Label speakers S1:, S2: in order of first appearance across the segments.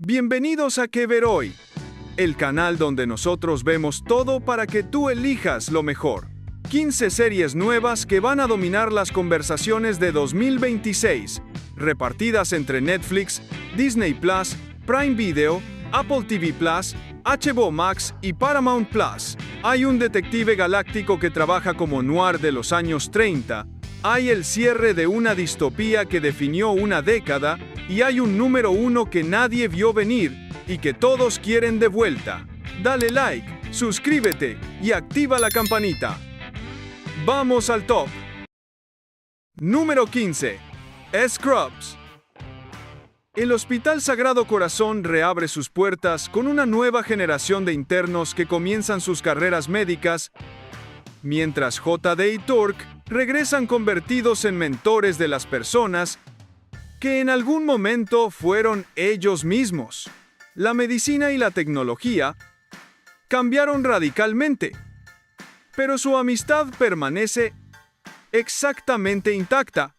S1: Bienvenidos a ¿Qué ver hoy? El canal donde nosotros vemos todo para que tú elijas lo mejor. 15 series nuevas que van a dominar las conversaciones de 2026, repartidas entre Netflix, Disney Plus, Prime Video, Apple TV Plus, HBO Max y Paramount Plus. Hay un detective galáctico que trabaja como noir de los años 30, hay el cierre de una distopía que definió una década, y hay un número 1 que nadie vio venir y que todos quieren de vuelta. Dale like, suscríbete y activa la campanita. Vamos al top. Número 15. Scrubs. El Hospital Sagrado Corazón reabre sus puertas con una nueva generación de internos que comienzan sus carreras médicas, mientras JD y Turk regresan convertidos en mentores de las personas que en algún momento fueron ellos mismos. La medicina y la tecnología cambiaron radicalmente, pero su amistad permanece exactamente intacta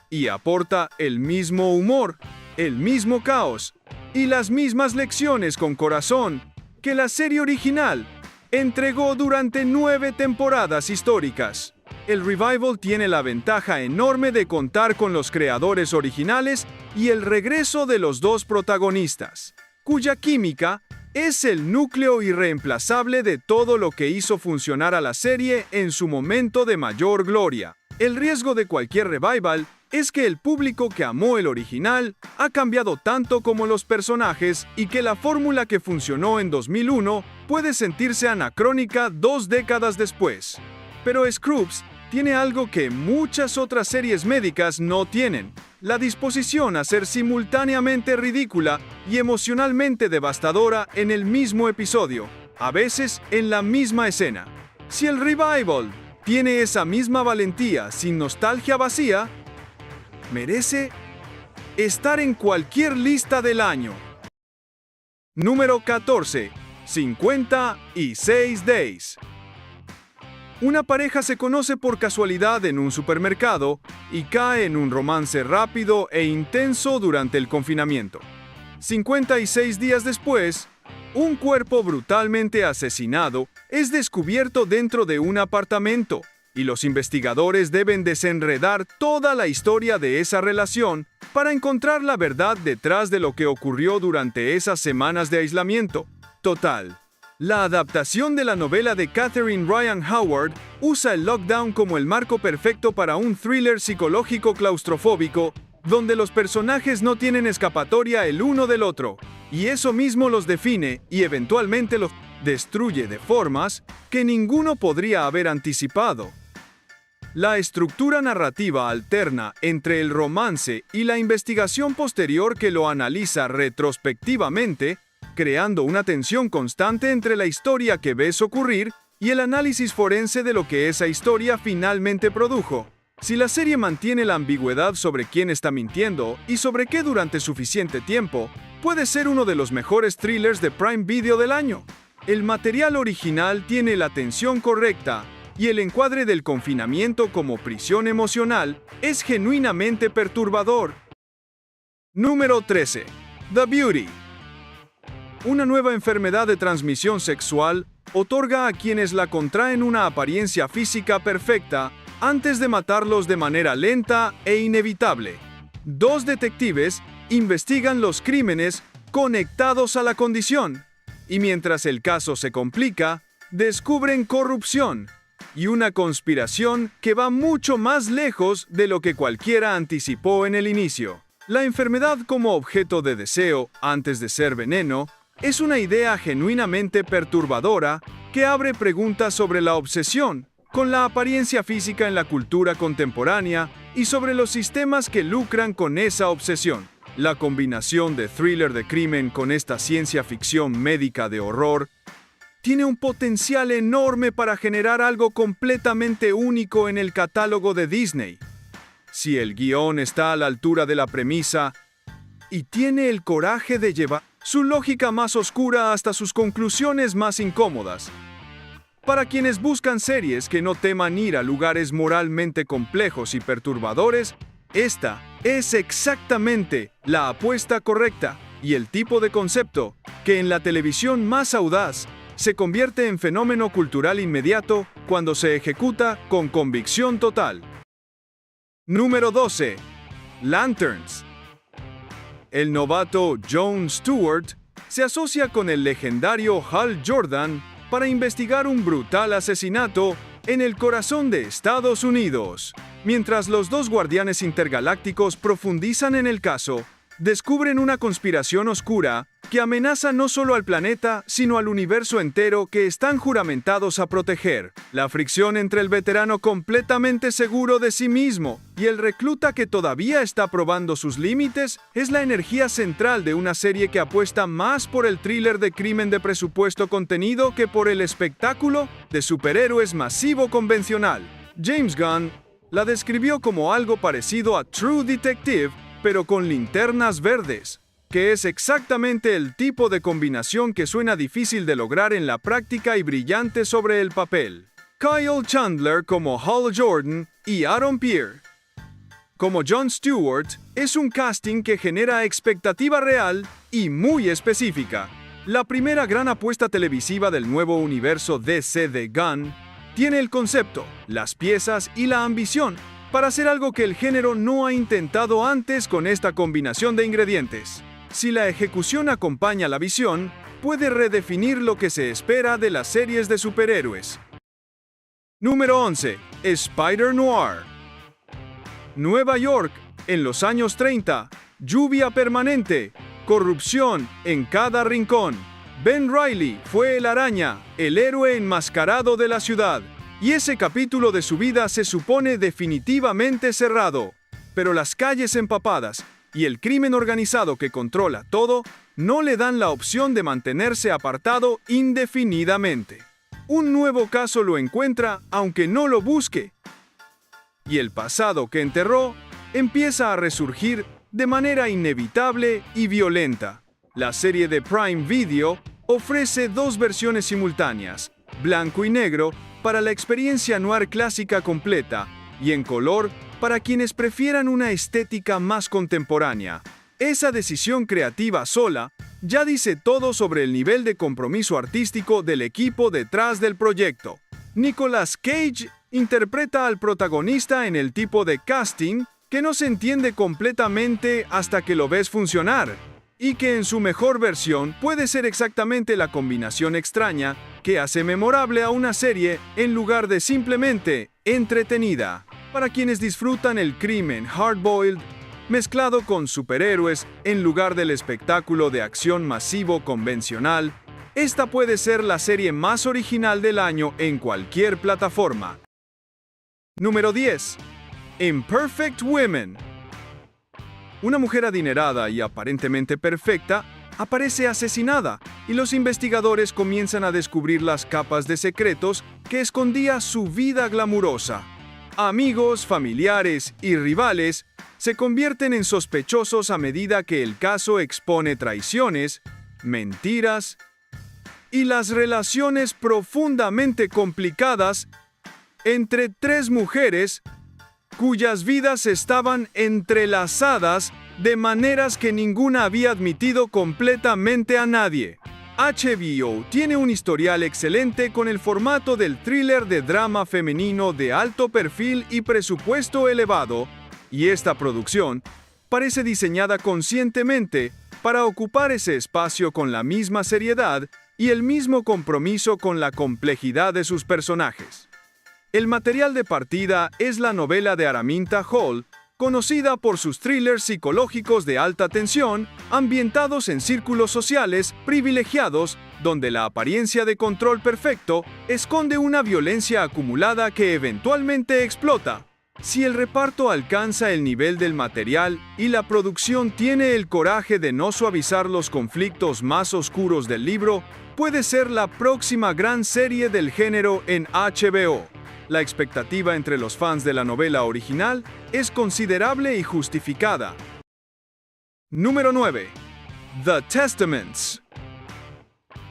S1: y aporta el mismo humor, el mismo caos y las mismas lecciones con corazón que la serie original entregó durante 9 temporadas históricas. El revival tiene la ventaja enorme de contar con los creadores originales y el regreso de los dos protagonistas, cuya química es el núcleo irreemplazable de todo lo que hizo funcionar a la serie en su momento de mayor gloria. El riesgo de cualquier revival es que el público que amó el original ha cambiado tanto como los personajes y que la fórmula que funcionó en 2001 puede sentirse anacrónica 2 décadas después. Pero Scrubs tiene algo que muchas otras series médicas no tienen: la disposición a ser simultáneamente ridícula y emocionalmente devastadora en el mismo episodio, a veces en la misma escena. Si el revival tiene esa misma valentía sin nostalgia vacía, merece estar en cualquier lista del año. Número 14. 56 Days. Una pareja se conoce por casualidad en un supermercado y cae en un romance rápido e intenso durante el confinamiento. 56 días después, un cuerpo brutalmente asesinado es descubierto dentro de un apartamento, y los investigadores deben desenredar toda la historia de esa relación para encontrar la verdad detrás de lo que ocurrió durante esas semanas de aislamiento total. La adaptación de la novela de Catherine Ryan Howard usa el lockdown como el marco perfecto para un thriller psicológico claustrofóbico, donde los personajes no tienen escapatoria el uno del otro, y eso mismo los define y eventualmente los destruye de formas que ninguno podría haber anticipado. La estructura narrativa alterna entre el romance y la investigación posterior que lo analiza retrospectivamente, creando una tensión constante entre la historia que ves ocurrir y el análisis forense de lo que esa historia finalmente produjo. Si la serie mantiene la ambigüedad sobre quién está mintiendo y sobre qué durante suficiente tiempo, puede ser uno de los mejores thrillers de Prime Video del año. El material original tiene la tensión correcta y el encuadre del confinamiento como prisión emocional es genuinamente perturbador. Número 13. The Beauty. Una nueva enfermedad de transmisión sexual otorga a quienes la contraen una apariencia física perfecta antes de matarlos de manera lenta e inevitable. 2 detectives investigan los crímenes conectados a la condición, y mientras el caso se complica, descubren corrupción y una conspiración que va mucho más lejos de lo que cualquiera anticipó en el inicio. La enfermedad como objeto de deseo antes de ser veneno es una idea genuinamente perturbadora que abre preguntas sobre la obsesión con la apariencia física en la cultura contemporánea y sobre los sistemas que lucran con esa obsesión. La combinación de thriller de crimen con esta ciencia ficción médica de horror tiene un potencial enorme para generar algo completamente único en el catálogo de Disney. Si el guión está a la altura de la premisa y tiene el coraje de llevar su lógica más oscura hasta sus conclusiones más incómodas. Para quienes buscan series que no teman ir a lugares moralmente complejos y perturbadores, esta es exactamente la apuesta correcta. y el tipo de concepto, que en la televisión más audaz, se convierte en fenómeno cultural inmediato cuando se ejecuta con convicción total. Número 12. Lanterns. El novato Jon Stewart se asocia con el legendario Hal Jordan para investigar un brutal asesinato en el corazón de Estados Unidos. Mientras los dos guardianes intergalácticos profundizan en el caso, descubren una conspiración oscura que amenaza no solo al planeta, sino al universo entero que están juramentados a proteger. La fricción entre el veterano completamente seguro de sí mismo y el recluta que todavía está probando sus límites es la energía central de una serie que apuesta más por el thriller de crimen de presupuesto contenido que por el espectáculo de superhéroes masivo convencional. James Gunn la describió como algo parecido a True Detective, pero con linternas verdes, que es exactamente el tipo de combinación que suena difícil de lograr en la práctica y brillante sobre el papel. Kyle Chandler como Hal Jordan y Aaron Pierre como Jon Stewart es un casting que genera expectativa real y muy específica. La primera gran apuesta televisiva del nuevo universo DC de Gunn tiene el concepto, las piezas y la ambición para hacer algo que el género no ha intentado antes con esta combinación de ingredientes. Si la ejecución acompaña la visión, puede redefinir lo que se espera de las series de superhéroes. Número 11. Spider-Noir. Nueva York, en los años 30, lluvia permanente, corrupción en cada rincón. Ben Reilly fue el araña, el héroe enmascarado de la ciudad. Y ese capítulo de su vida se supone definitivamente cerrado. Pero las calles empapadas y el crimen organizado que controla todo no le dan la opción de mantenerse apartado indefinidamente. Un nuevo caso lo encuentra aunque no lo busque. Y el pasado que enterró empieza a resurgir de manera inevitable y violenta. La serie de Prime Video ofrece dos versiones simultáneas, blanco y negro, para la experiencia noir clásica completa, y en color para quienes prefieran una estética más contemporánea. Esa decisión creativa sola ya dice todo sobre el nivel de compromiso artístico del equipo detrás del proyecto. Nicolas Cage interpreta al protagonista en el tipo de casting que no se entiende completamente hasta que lo ves funcionar, y que en su mejor versión puede ser exactamente la combinación extraña que hace memorable a una serie en lugar de simplemente entretenida. Para quienes disfrutan el crimen hard-boiled mezclado con superhéroes en lugar del espectáculo de acción masivo convencional, esta puede ser la serie más original del año en cualquier plataforma. Número 10. Imperfect Women. Una mujer adinerada y aparentemente perfecta aparece asesinada, y los investigadores comienzan a descubrir las capas de secretos que escondía su vida glamurosa. Amigos, familiares y rivales se convierten en sospechosos a medida que el caso expone traiciones, mentiras y las relaciones profundamente complicadas entre tres mujeres cuyas vidas estaban entrelazadas de maneras que ninguna había admitido completamente a nadie. HBO tiene un historial excelente con el formato del thriller de drama femenino de alto perfil y presupuesto elevado, y esta producción parece diseñada conscientemente para ocupar ese espacio con la misma seriedad y el mismo compromiso con la complejidad de sus personajes. El material de partida es la novela de Araminta Hall, conocida por sus thrillers psicológicos de alta tensión, ambientados en círculos sociales privilegiados, donde la apariencia de control perfecto esconde una violencia acumulada que eventualmente explota. Si el reparto alcanza el nivel del material y la producción tiene el coraje de no suavizar los conflictos más oscuros del libro, puede ser la próxima gran serie del género en HBO. La expectativa entre los fans de la novela original es considerable y justificada. Número 9. The Testaments.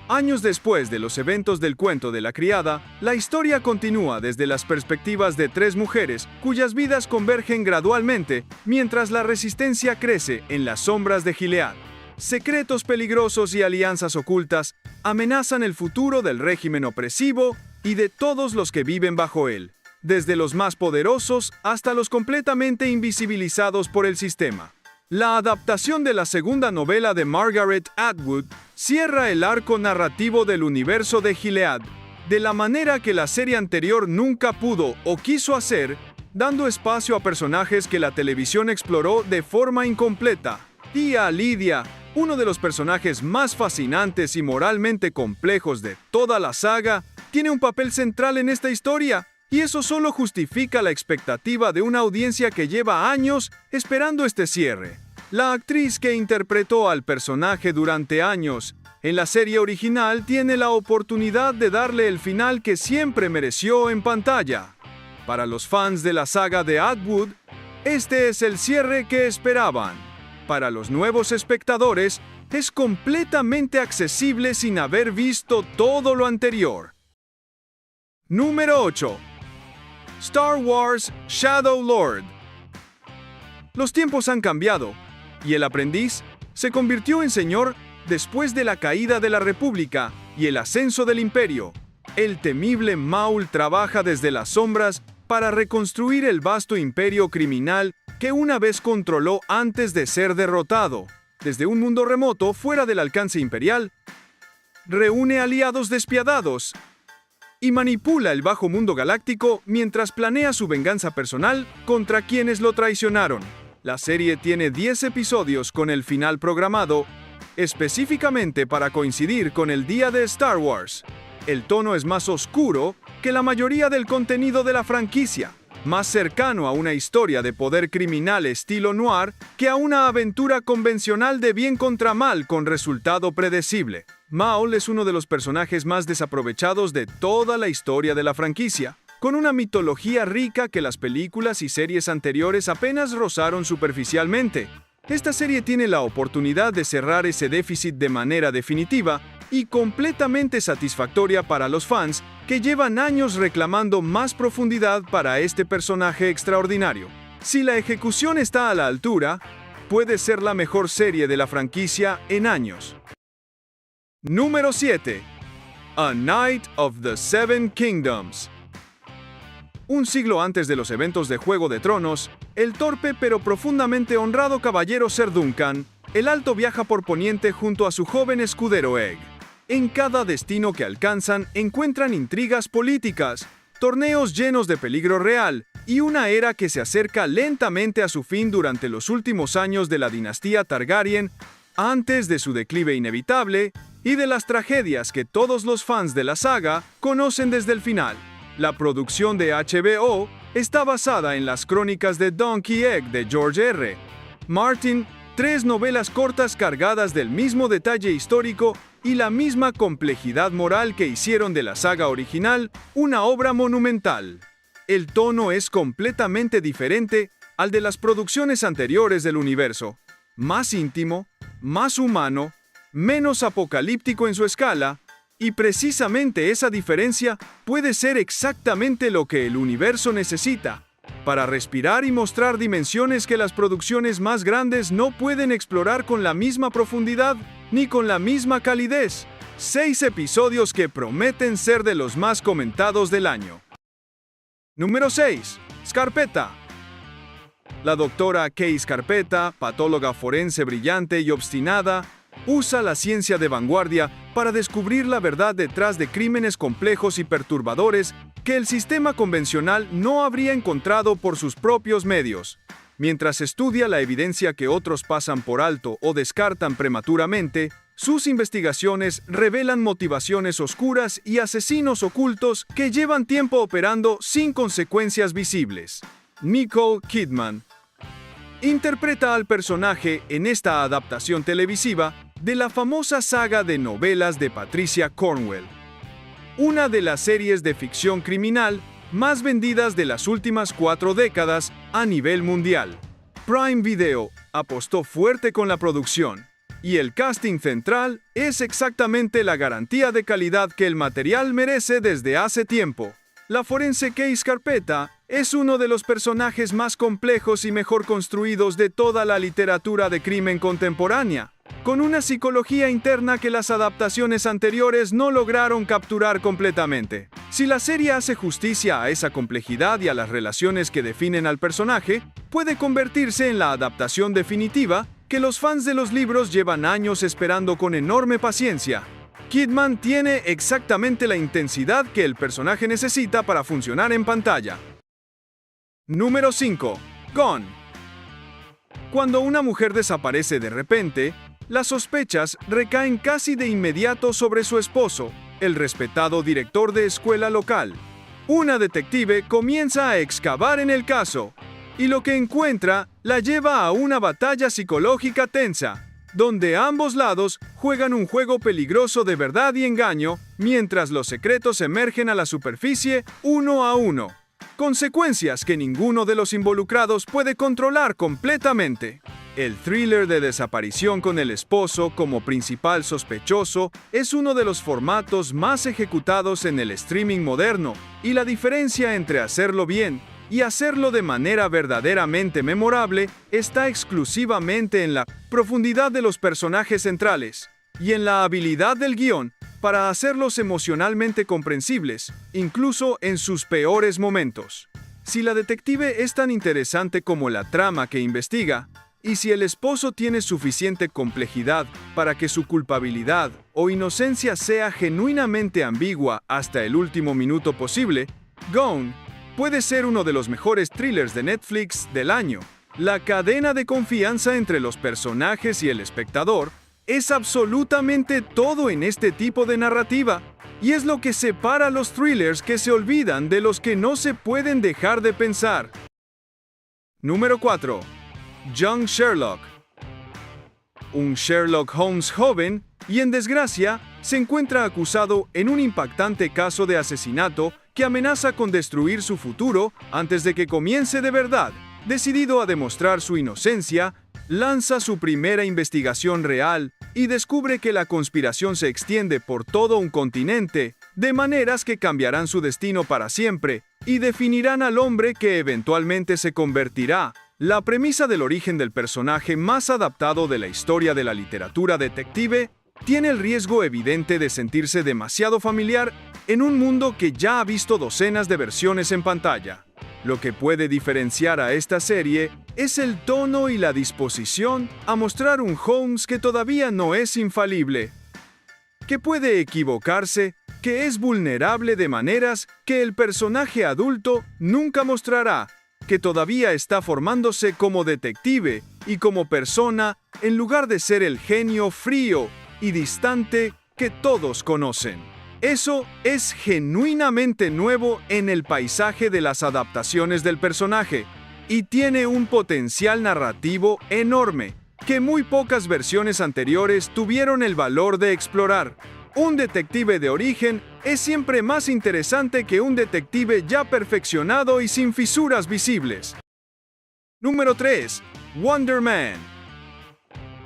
S1: Años después de los eventos del cuento de la criada, la historia continúa desde las perspectivas de tres mujeres cuyas vidas convergen gradualmente mientras la resistencia crece en las sombras de Gilead. secretos peligrosos y alianzas ocultas amenazan el futuro del régimen opresivo y de todos los que viven bajo él, desde los más poderosos hasta los completamente invisibilizados por el sistema. La adaptación de la segunda novela de Margaret Atwood cierra el arco narrativo del universo de Gilead, de la manera que la serie anterior nunca pudo o quiso hacer, dando espacio a personajes que la televisión exploró de forma incompleta. Tía Lydia, uno de los personajes más fascinantes y moralmente complejos de toda la saga, tiene un papel central en esta historia, y eso solo justifica la expectativa de una audiencia que lleva años esperando este cierre. La actriz que interpretó al personaje durante años en la serie original tiene la oportunidad de darle el final que siempre mereció en pantalla. Para los fans de la saga de Atwood, este es el cierre que esperaban. Para los nuevos espectadores, es completamente accesible sin haber visto todo lo anterior. Número 8. Star Wars Shadow Lord. Los tiempos han cambiado, y el aprendiz se convirtió en señor después de la caída de la República y el ascenso del Imperio. El temible Maul trabaja desde las sombras para reconstruir el vasto imperio criminal que una vez controló antes de ser derrotado. Desde un mundo remoto fuera del alcance imperial, reúne aliados despiadados y manipula el bajo mundo galáctico mientras planea su venganza personal contra quienes lo traicionaron. La serie tiene 10 episodios con el final programado, específicamente para coincidir con el día de Star Wars. El tono es más oscuro que la mayoría del contenido de la franquicia, más cercano a una historia de poder criminal estilo noir que a una aventura convencional de bien contra mal con resultado predecible. Maul es uno de los personajes más desaprovechados de toda la historia de la franquicia, con una mitología rica que las películas y series anteriores apenas rozaron superficialmente. Esta serie tiene la oportunidad de cerrar ese déficit de manera definitiva y completamente satisfactoria para los fans que llevan años reclamando más profundidad para este personaje extraordinario. Si la ejecución está a la altura, puede ser la mejor serie de la franquicia en años. Número 7. A Knight of the Seven Kingdoms. Un siglo antes de los eventos de Juego de Tronos, el torpe pero profundamente honrado caballero Ser Duncan, el Alto viaja por Poniente junto a su joven escudero Egg. En cada destino que alcanzan encuentran intrigas políticas, torneos llenos de peligro real y una era que se acerca lentamente a su fin durante los últimos años de la dinastía Targaryen, antes de su declive inevitable y de las tragedias que todos los fans de la saga conocen desde el final. La producción de HBO está basada en las crónicas de Donkey Egg de George R. Martin, 3 novelas cortas cargadas del mismo detalle histórico y la misma complejidad moral que hicieron de la saga original una obra monumental. El tono es completamente diferente al de las producciones anteriores del universo, más íntimo, más humano, menos apocalíptico en su escala, y precisamente esa diferencia puede ser exactamente lo que el universo necesita, para respirar y mostrar dimensiones que las producciones más grandes no pueden explorar con la misma profundidad ni con la misma calidez. 6 episodios que prometen ser de los más comentados del año. Número 6. Scarpetta. La doctora Kay Scarpetta, patóloga forense brillante y obstinada, usa la ciencia de vanguardia para descubrir la verdad detrás de crímenes complejos y perturbadores que el sistema convencional no habría encontrado por sus propios medios. Mientras estudia la evidencia que otros pasan por alto o descartan prematuramente, sus investigaciones revelan motivaciones oscuras y asesinos ocultos que llevan tiempo operando sin consecuencias visibles. Nicole Kidman interpreta al personaje en esta adaptación televisiva de la famosa saga de novelas de Patricia Cornwell, una de las series de ficción criminal más vendidas de las últimas 4 décadas a nivel mundial. Prime Video apostó fuerte con la producción, y el casting central es exactamente la garantía de calidad que el material merece desde hace tiempo. La forense Kay Scarpetta es uno de los personajes más complejos y mejor construidos de toda la literatura de crimen contemporánea. con una psicología interna que las adaptaciones anteriores no lograron capturar completamente. Si la serie hace justicia a esa complejidad y a las relaciones que definen al personaje, puede convertirse en la adaptación definitiva que los fans de los libros llevan años esperando con enorme paciencia. Kidman tiene exactamente la intensidad que el personaje necesita para funcionar en pantalla. Número 5. Gone. Cuando una mujer desaparece de repente, las sospechas recaen casi de inmediato sobre su esposo, el respetado director de escuela local. Una detective comienza a excavar en el caso, y lo que encuentra la lleva a una batalla psicológica tensa, donde ambos lados juegan un juego peligroso de verdad y engaño, mientras los secretos emergen a la superficie uno a uno. Consecuencias que ninguno de los involucrados puede controlar completamente. El thriller de desaparición con el esposo como principal sospechoso es uno de los formatos más ejecutados en el streaming moderno, y la diferencia entre hacerlo bien y hacerlo de manera verdaderamente memorable está exclusivamente en la profundidad de los personajes centrales y en la habilidad del guión para hacerlos emocionalmente comprensibles, incluso en sus peores momentos. Si la detective es tan interesante como la trama que investiga, y si el esposo tiene suficiente complejidad para que su culpabilidad o inocencia sea genuinamente ambigua hasta el último minuto posible, Gone puede ser uno de los mejores thrillers de Netflix del año. La cadena de confianza entre los personajes y el espectador es absolutamente todo en este tipo de narrativa, y es lo que separa los thrillers que se olvidan de los que no se pueden dejar de pensar. Número 4. Young Sherlock. Un Sherlock Holmes joven y en desgracia se encuentra acusado en un impactante caso de asesinato que amenaza con destruir su futuro antes de que comience de verdad. Decidido a demostrar su inocencia, lanza su primera investigación real y descubre que la conspiración se extiende por todo un continente, de maneras que cambiarán su destino para siempre y definirán al hombre que eventualmente se convertirá. La premisa del origen del personaje más adaptado de la historia de la literatura detective tiene el riesgo evidente de sentirse demasiado familiar en un mundo que ya ha visto docenas de versiones en pantalla. Lo que puede diferenciar a esta serie es el tono y la disposición a mostrar un Holmes que todavía no es infalible, que puede equivocarse, que es vulnerable de maneras que el personaje adulto nunca mostrará, que todavía está formándose como detective y como persona en lugar de ser el genio frío y distante que todos conocen. Eso es genuinamente nuevo en el paisaje de las adaptaciones del personaje y tiene un potencial narrativo enorme que muy pocas versiones anteriores tuvieron el valor de explorar. Un detective de origen es siempre más interesante que un detective ya perfeccionado y sin fisuras visibles. Número 3. Wonder Man.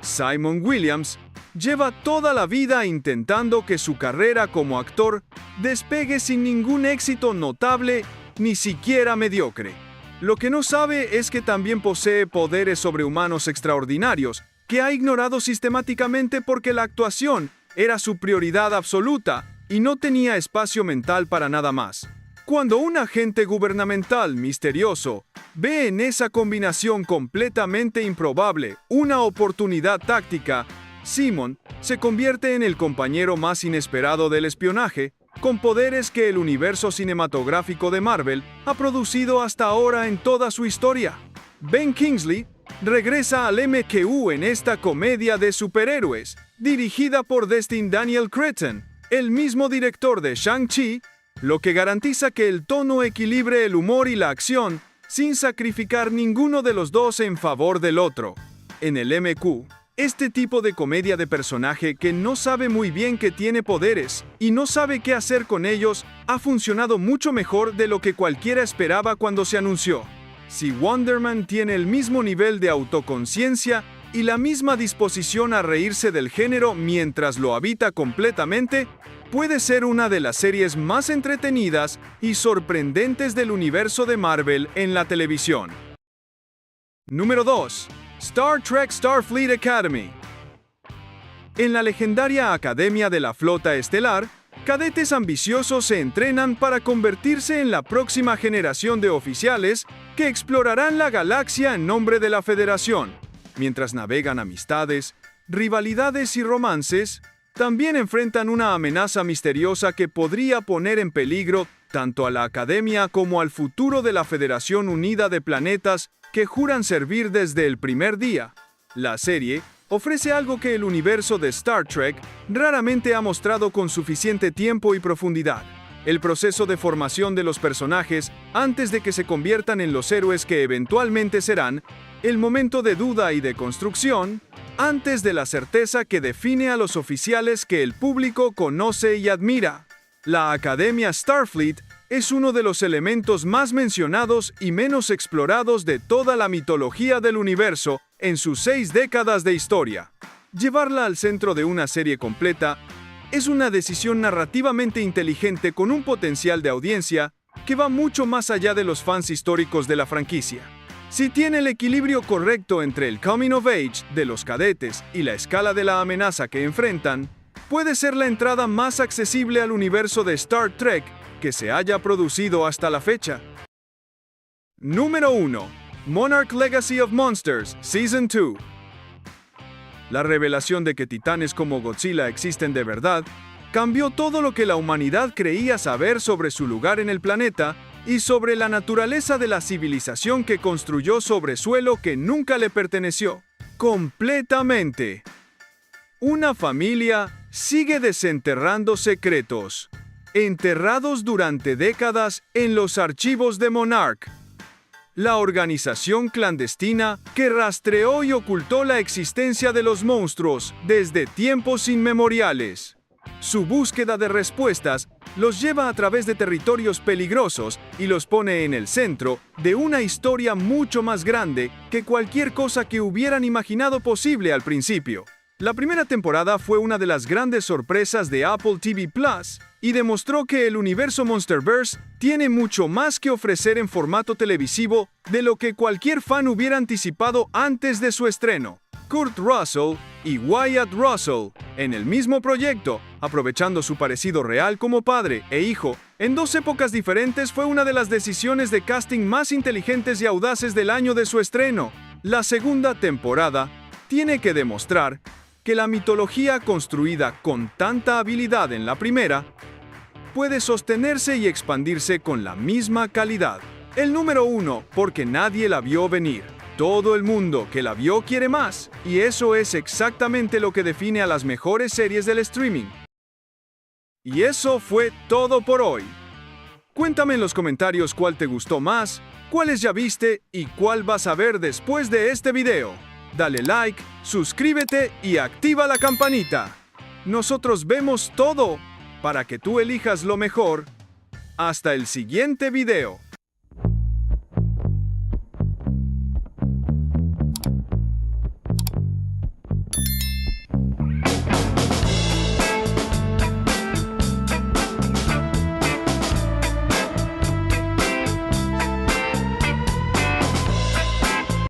S1: Simon Williams lleva toda la vida intentando que su carrera como actor despegue sin ningún éxito notable, ni siquiera mediocre. Lo que no sabe es que también posee poderes sobrehumanos extraordinarios, que ha ignorado sistemáticamente porque la actuación era su prioridad absoluta y no tenía espacio mental para nada más. Cuando un agente gubernamental misterioso ve en esa combinación completamente improbable una oportunidad táctica, Simon se convierte en el compañero más inesperado del espionaje, con poderes que el universo cinematográfico de Marvel ha producido hasta ahora en toda su historia. Ben Kingsley regresa al MCU en esta comedia de superhéroes, dirigida por Destin Daniel Cretton, el mismo director de Shang-Chi, lo que garantiza que el tono equilibre el humor y la acción, sin sacrificar ninguno de los dos en favor del otro. En el MCU, este tipo de comedia de personaje que no sabe muy bien que tiene poderes y no sabe qué hacer con ellos ha funcionado mucho mejor de lo que cualquiera esperaba cuando se anunció. Si Wonder Man tiene el mismo nivel de autoconciencia y la misma disposición a reírse del género mientras lo habita completamente, puede ser una de las series más entretenidas y sorprendentes del universo de Marvel en la televisión. Número 2. Star Trek Starfleet Academy. En la legendaria Academia de la Flota Estelar, cadetes ambiciosos se entrenan para convertirse en la próxima generación de oficiales que explorarán la galaxia en nombre de la Federación. Mientras navegan amistades, rivalidades y romances, también enfrentan una amenaza misteriosa que podría poner en peligro tanto a la Academia como al futuro de la Federación Unida de Planetas que juran servir desde el primer día. La serie ofrece algo que el universo de Star Trek raramente ha mostrado con suficiente tiempo y profundidad: el proceso de formación de los personajes antes de que se conviertan en los héroes que eventualmente serán, el momento de duda y de construcción, antes de la certeza que define a los oficiales que el público conoce y admira. La Academia Starfleet es uno de los elementos más mencionados y menos explorados de toda la mitología del universo en sus 6 décadas de historia. Llevarla al centro de una serie completa es una decisión narrativamente inteligente con un potencial de audiencia que va mucho más allá de los fans históricos de la franquicia. Si tiene el equilibrio correcto entre el coming of age de los cadetes y la escala de la amenaza que enfrentan, puede ser la entrada más accesible al universo de Star Trek que se haya producido hasta la fecha. Número 1. Monarch Legacy of Monsters, Season 2. La revelación de que titanes como Godzilla existen de verdad cambió todo lo que la humanidad creía saber sobre su lugar en el planeta y sobre la naturaleza de la civilización que construyó sobre suelo que nunca le perteneció. Completamente. Una familia sigue desenterrando secretos, enterrados durante décadas en los archivos de Monarch, la organización clandestina que rastreó y ocultó la existencia de los monstruos desde tiempos inmemoriales. Su búsqueda de respuestas los lleva a través de territorios peligrosos y los pone en el centro de una historia mucho más grande que cualquier cosa que hubieran imaginado posible al principio. La primera temporada fue una de las grandes sorpresas de Apple TV Plus y demostró que el universo Monsterverse tiene mucho más que ofrecer en formato televisivo de lo que cualquier fan hubiera anticipado antes de su estreno. Kurt Russell y Wyatt Russell, en el mismo proyecto, aprovechando su parecido real como padre e hijo, en 2 épocas diferentes, fue una de las decisiones de casting más inteligentes y audaces del año de su estreno. La segunda temporada tiene que demostrar que la mitología construida con tanta habilidad en la primera puede sostenerse y expandirse con la misma calidad. El número 1, porque nadie la vio venir. Todo el mundo que la vio quiere más, y eso es exactamente lo que define a las mejores series del streaming. Y eso fue todo por hoy. Cuéntame en los comentarios cuál te gustó más, cuáles ya viste y cuál vas a ver después de este video. Dale like, suscríbete y activa la campanita. Nosotros vemos todo para que tú elijas lo mejor. Hasta el siguiente video.